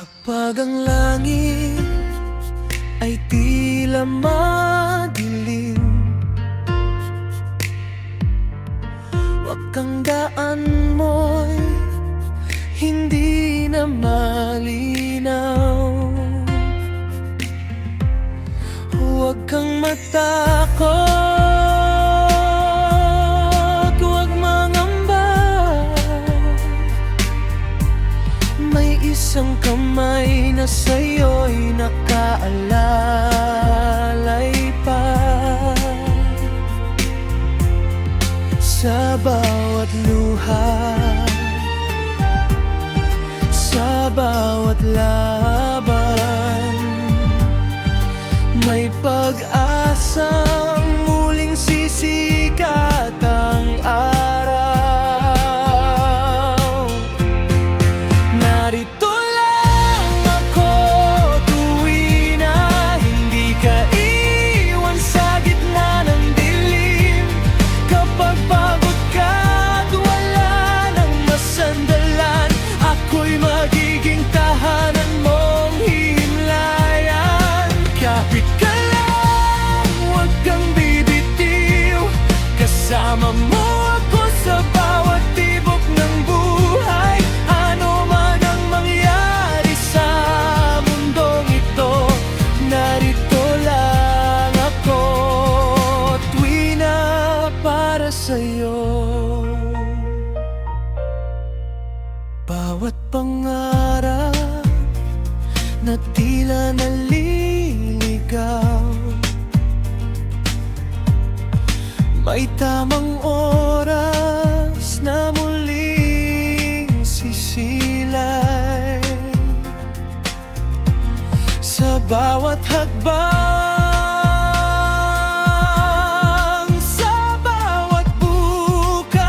Kapag ang langit ay tila madilim, wakanggaan mo'y hindi na malinaw. Huwag kang matakot, huwag mangamba. May isang kamay na sa'yo'y nakaalalay pa. Sa bawat luha, sa bawat laban, may pag-asang muling sisikat ang araw. Narito lang ako tuwi na hindi ka iwan sa gitna ng dilim. Kapag pagod ka at wala nang masandalan, ako'y magiging tahanan mong himlayan. Kapit ka lang, huwag kang bibitiw. Kasama mo ako sa bawat tibok ng buhay. Ano man ang mangyari sa mundong ito, narito lang ako tuwi na para sa'yo. Bawat pangarap na tila naliligaw, may tamang oras na muling sisilay. Sa bawat hakbang, sa bawat bukas,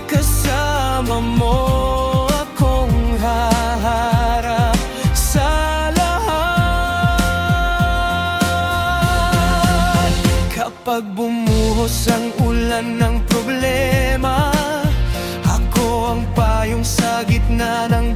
kasama mo akong haharap sa lahat. Kapag bumuhos ang ulan ng problema, ako ang payong sa gitna ng